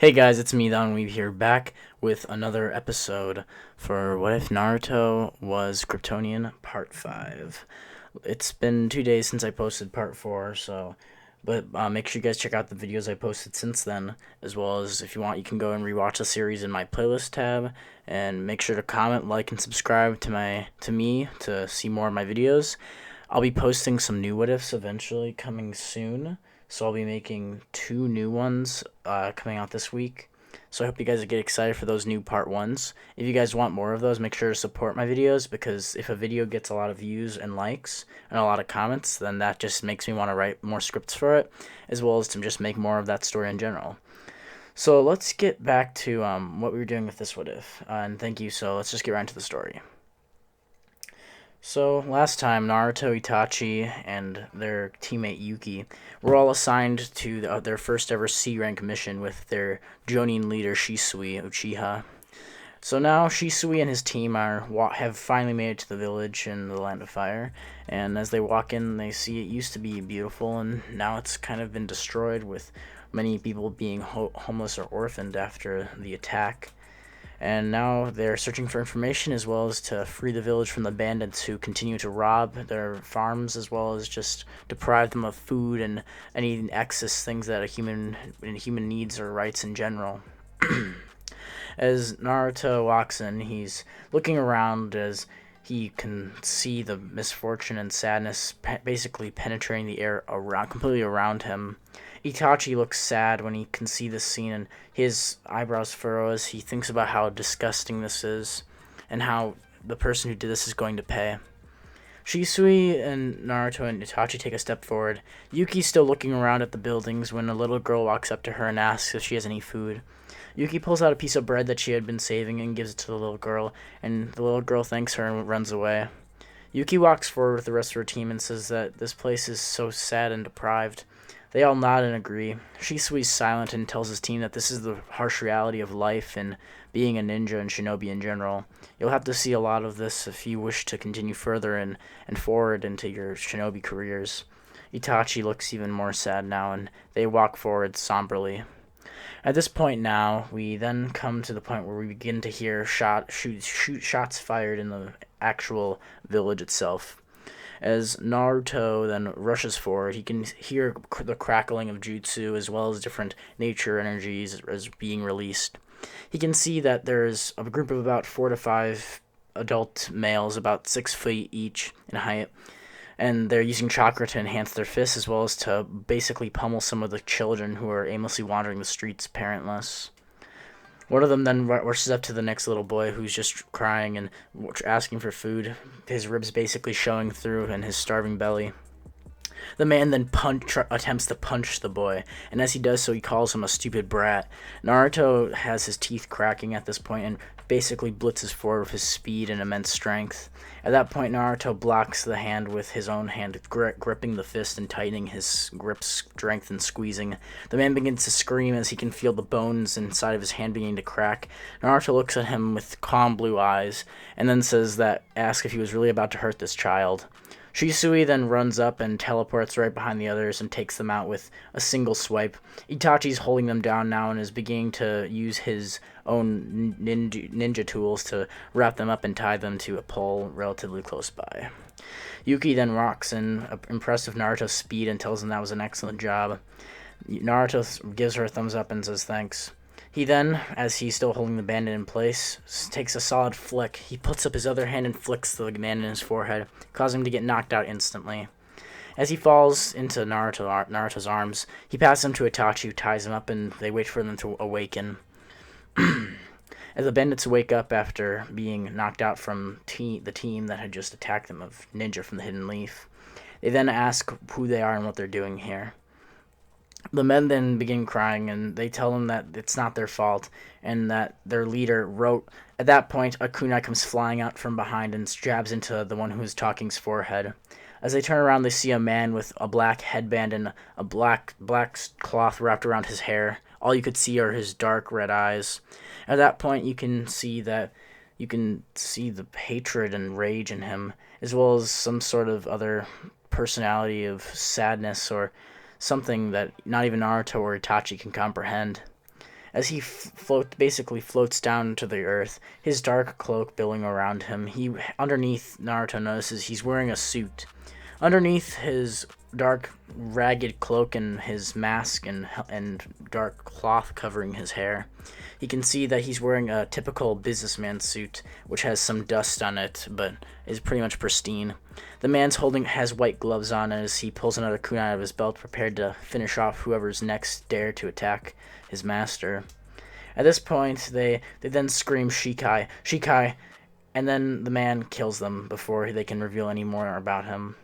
Hey guys, it's me, Don Weeb here, back with another episode for What If Naruto Was Kryptonian Part 5. It's been 2 days since I posted Part 4, but make sure you guys check out the videos I posted since then, as well as if you want, you can go and rewatch the series in my playlist tab, and make sure to comment, like, and subscribe to me to see more of my videos. I'll be posting some new What Ifs eventually coming soon. So I'll be making two new ones coming out this week. So I hope you guys get excited for those new part ones. If you guys want more of those, make sure to support my videos, because if a video gets a lot of views and likes and a lot of comments, then that just makes me want to write more scripts for it, as well as to just make more of that story in general. So let's get back to what we were doing with this What If. And thank you, so let's just get right into the story. So, last time, Naruto, Itachi, and their teammate Yuki were all assigned to their first ever C rank mission with their Jonin leader Shisui Uchiha. So now Shisui and his team have finally made it to the village in the Land of Fire, and as they walk in, they see it used to be beautiful, and now it's kind of been destroyed, with many people being homeless or orphaned after the attack. And now they're searching for information, as well as to free the village from the bandits who continue to rob their farms, as well as just deprive them of food and any excess things that a human needs or rights in general. As Naruto walks in, he's looking around as he can see the misfortune and sadness basically penetrating the air completely around him. Itachi looks sad when he can see this scene, and his eyebrows furrow as he thinks about how disgusting this is and how the person who did this is going to pay. Shisui and Naruto and Itachi take a step forward. Yuki's still looking around at the buildings when a little girl walks up to her and asks if she has any food. Yuki pulls out a piece of bread that she had been saving and gives it to the little girl, and the little girl thanks her and runs away. Yuki walks forward with the rest of her team and says that this place is so sad and deprived. They all nod and agree. Shisui's silent and tells his team that this is the harsh reality of life and being a ninja and shinobi in general. You'll have to see a lot of this if you wish to continue further and forward into your shinobi careers. Itachi looks even more sad now, and they walk forward somberly. At this point now, we then come to the point where we begin to hear shots fired in the actual village itself. As Naruto then rushes forward, he can hear the crackling of jutsu, as well as different nature energies as being released. He can see that there's a group of about 4 to 5 adult males, about 6 feet each in height, and they're using chakra to enhance their fists, as well as to basically pummel some of the children who are aimlessly wandering the streets parentless. One of them then rushes up to the next little boy who's just crying and asking for food, his ribs basically showing through in his starving belly. The man then attempts to punch the boy, and as he does so, he calls him a stupid brat. Naruto has his teeth cracking at this point and basically blitzes forward with his speed and immense strength. At that point, Naruto blocks the hand with his own hand, gripping the fist and tightening his grip strength and squeezing. The man begins to scream as he can feel the bones inside of his hand beginning to crack. Naruto looks at him with calm blue eyes, and then asks if he was really about to hurt this child. Shisui then runs up and teleports right behind the others and takes them out with a single swipe. Itachi's holding them down now and is beginning to use his own ninja tools to wrap them up and tie them to a pole relatively close by. Yuki then rocks in, impressed with Naruto's speed, and tells him that was an excellent job. Naruto gives her a thumbs up and says thanks. He then, as he's still holding the bandit in place, takes a solid flick. He puts up his other hand and flicks the man in his forehead, causing him to get knocked out instantly. As he falls into Naruto's arms, he passes him to Itachi, who ties him up, and they wait for them to awaken. As the bandits wake up after being knocked out from the team that had just attacked them of ninja from the Hidden Leaf, they then ask who they are and what they're doing here. The men then begin crying, and they tell them that it's not their fault, and that their leader wrote. At that point, a kunai comes flying out from behind and jabs into the one who is talking's forehead. As they turn around, they see a man with a black headband and a black cloth wrapped around his hair. All you could see are his dark red eyes. At that point, you can see the hatred and rage in him, as well as some sort of other personality of sadness or something that not even Naruto or Itachi can comprehend. As he basically floats down to the earth, his dark cloak billowing around him. Underneath, Naruto notices he's wearing a suit. Underneath his dark, ragged cloak and his mask and dark cloth covering his hair, he can see that he's wearing a typical businessman suit, which has some dust on it, but is pretty much pristine. The man's has white gloves on as he pulls another kunai out of his belt, prepared to finish off whoever's next dare to attack his master. At this point, they then scream Shikai, Shikai, and then the man kills them before they can reveal any more about him.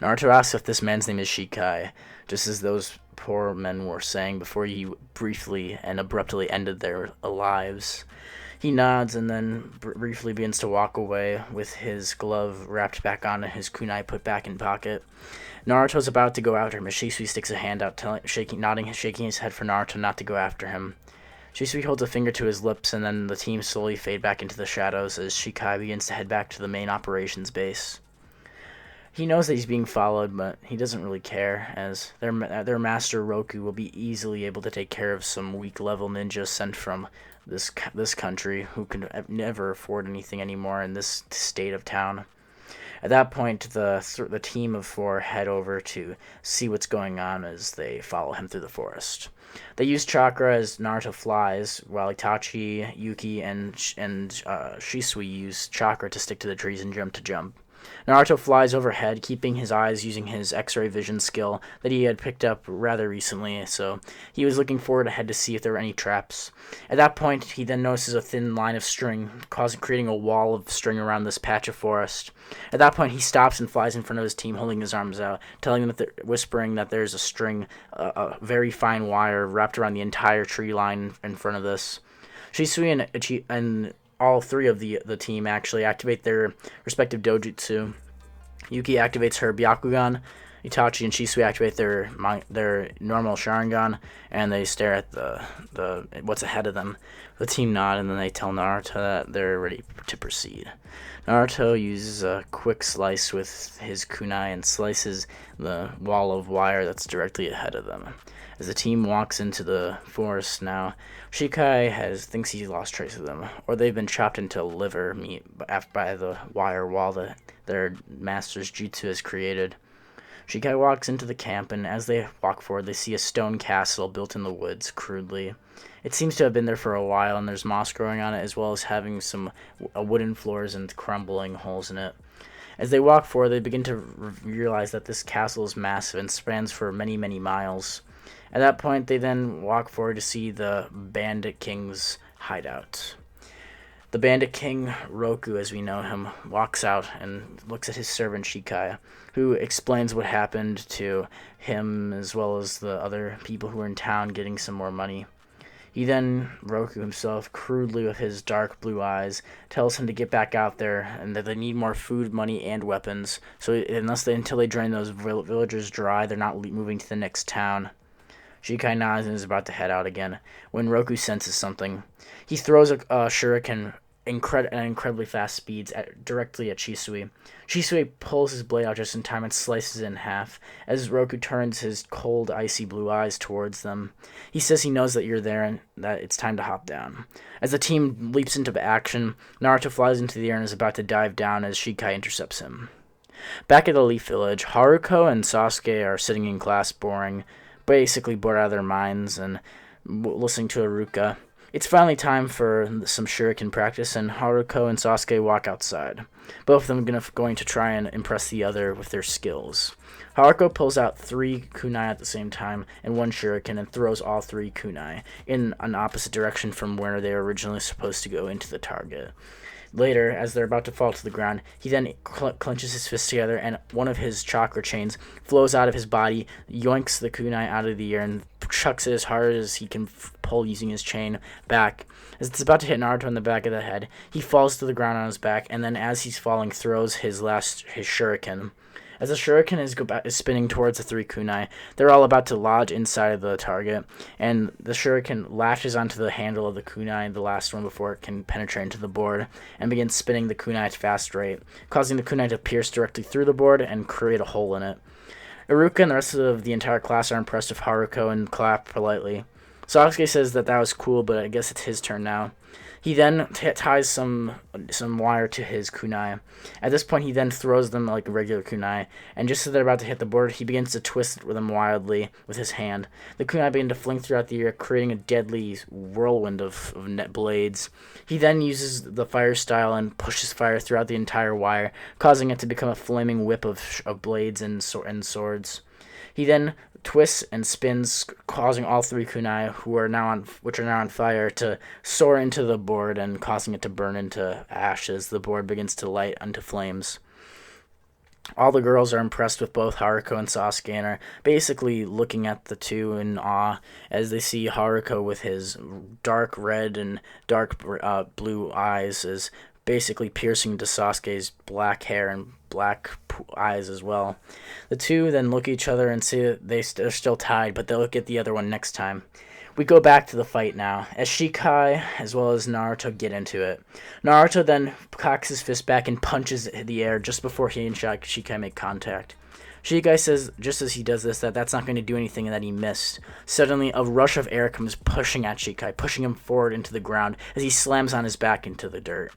Naruto asks if this man's name is Shikai, just as those poor men were saying before he briefly and abruptly ended their lives. He nods and then briefly begins to walk away with his glove wrapped back on and his kunai put back in pocket. Naruto's about to go after him, but Shisui sticks a hand out, shaking his head for Naruto not to go after him. Shisui holds a finger to his lips, and then the team slowly fade back into the shadows as Shikai begins to head back to the main operations base. He knows that he's being followed, but he doesn't really care, as their master Roku will be easily able to take care of some weak-level ninjas sent from this country who can never afford anything anymore in this state of town. At that point, the team of four head over to see what's going on as they follow him through the forest. They use chakra as Naruto flies, while Itachi, Yuki, and Shisui use chakra to stick to the trees and jump to jump. Naruto flies overhead, keeping his eyes using his X-ray vision skill that he had picked up rather recently, so he was looking forward ahead to see if there were any traps. At that point, he then notices a thin line of string, creating a wall of string around this patch of forest. At that point, he stops and flies in front of his team, holding his arms out, whispering that there's a string, a very fine wire, wrapped around the entire tree line in front of this. Shisui and all three of the team actually activate their respective dojutsu. Yuki activates her Byakugan, Itachi and Shisui activate their normal Sharingan, and they stare at the what's ahead of them. The team nod, and then they tell Naruto that they're ready to proceed. Naruto uses a quick slice with his kunai and slices the wall of wire that's directly ahead of them. As the team walks into the forest now, Shikai thinks he's lost trace of them, or they've been chopped into liver meat by the wire wall that their master's jutsu has created. Shikai walks into the camp, and as they walk forward, they see a stone castle built in the woods, crudely. It seems to have been there for a while, and there's moss growing on it, as well as having some wooden floors and crumbling holes in it. As they walk forward, they begin to realize that this castle is massive and spans for many, many miles. At that point, they then walk forward to see the Bandit King's hideout. The Bandit King, Roku as we know him, walks out and looks at his servant Shikai, who explains what happened to him as well as the other people who were in town getting some more money. He then, Roku himself, crudely with his dark blue eyes, tells him to get back out there and that they need more food, money, and weapons, so until they drain those villagers dry, they're not moving to the next town. Shikai nods and is about to head out again, when Roku senses something. He throws a shuriken at incredibly fast speeds directly at Shisui. Shisui pulls his blade out just in time and slices it in half, as Roku turns his cold, icy blue eyes towards them. He says he knows that you're there and that it's time to hop down. As the team leaps into action, Naruto flies into the air and is about to dive down as Shikai intercepts him. Back at the Leaf Village, Haruko and Sasuke are sitting in class basically bored out of their minds and listening to Iruka. It's finally time for some shuriken practice, and Haruko and Sasuke walk outside. Both of them going to try and impress the other with their skills. Haruko pulls out 3 kunai at the same time and 1 shuriken and throws all 3 kunai in an opposite direction from where they were originally supposed to go into the target. Later, as they're about to fall to the ground, he then clenches his fists together, and one of his chakra chains flows out of his body, yoinks the kunai out of the air, and chucks it as hard as he can pull using his chain back. As it's about to hit Naruto in the back of the head, he falls to the ground on his back, and then as he's falling, throws his shuriken. As the shuriken is spinning towards the 3 kunai, they're all about to lodge inside of the target, and the shuriken lashes onto the handle of the kunai, the last one before it can penetrate into the board, and begins spinning the kunai at a fast rate, causing the kunai to pierce directly through the board and create a hole in it. Iruka and the rest of the entire class are impressed with Haruko and clap politely. Sasuke says that was cool, but I guess it's his turn now. He then ties some wire to his kunai. At this point, he then throws them like a regular kunai, and just as they're about to hit the board, he begins to twist them wildly with his hand. The kunai begin to fling throughout the air, creating a deadly whirlwind of net blades. He then uses the fire style and pushes fire throughout the entire wire, causing it to become a flaming whip of blades and swords. He then twists and spins, causing all three kunai, which are now on fire, to soar into the board and causing it to burn into ashes. The board begins to light into flames. All the girls are impressed with both Haruko and Sasuke and are basically looking at the two in awe as they see Haruko with his dark red and dark blue eyes is basically piercing into Sasuke's black hair and black eyes as well. The two then look at each other and see that they're still tied, but they'll get the other one next time. We go back to the fight now, as Shikai as well as Naruto get into it. Naruto then cocks his fist back and punches the air just before he and Shikai make contact. Shikai says, just as he does this, that's not going to do anything and that he missed. Suddenly, a rush of air comes pushing at Shikai, pushing him forward into the ground as he slams on his back into the dirt.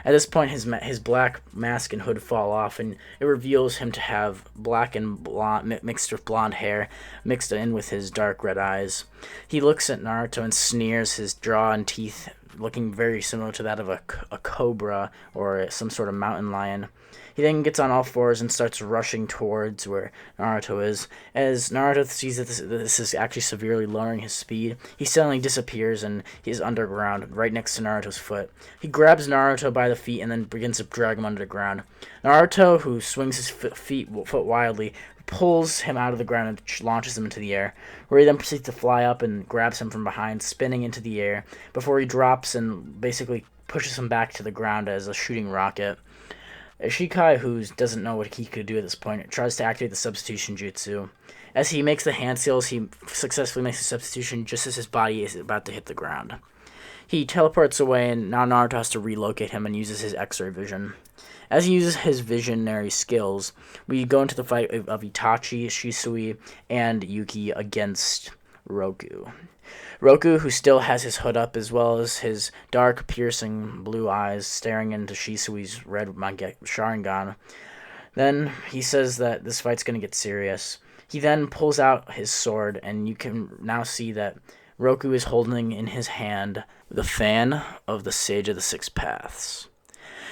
At this point, his black mask and hood fall off, and it reveals him to have black and blonde, mixed with blonde hair, mixed in with his dark red eyes. He looks at Naruto and sneers, his jaw and teeth looking very similar to that of a cobra or some sort of mountain lion. He then gets on all fours and starts rushing towards where Naruto is. As Naruto sees that this is actually severely lowering his speed, he suddenly disappears and he's underground, right next to Naruto's foot. He grabs Naruto by the feet and then begins to drag him underground. Naruto, who swings his foot wildly, pulls him out of the ground and launches him into the air, where he then proceeds to fly up and grabs him from behind, spinning into the air, before he drops and basically pushes him back to the ground as a shooting rocket. Shikai, who doesn't know what he could do at this point, tries to activate the substitution jutsu. As he makes the hand seals, he successfully makes the substitution just as his body is about to hit the ground. He teleports away, and now Naruto has to relocate him and uses his X-ray vision. As he uses his visionary skills, we go into the fight of Itachi, Shisui, and Yuki against Roku. Roku, who still has his hood up as well as his dark, piercing blue eyes staring into Shisui's red Sharingan. Then he says that this fight's going to get serious. He then pulls out his sword, and you can now see that Roku is holding in his hand the fan of the Sage of the Six Paths.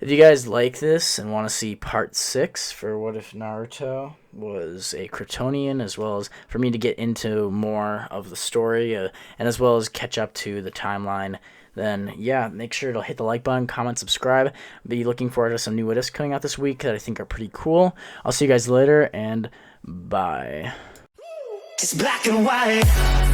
If you guys like this and want to see part 6 for What If Naruto was a Kryptonian, as well as for me to get into more of the story, and as well as catch up to the timeline, then yeah, make sure to hit the like button, comment, subscribe. Be looking forward to some new what ifs coming out this week that I think are pretty cool. I'll see you guys later, and bye. It's black and white.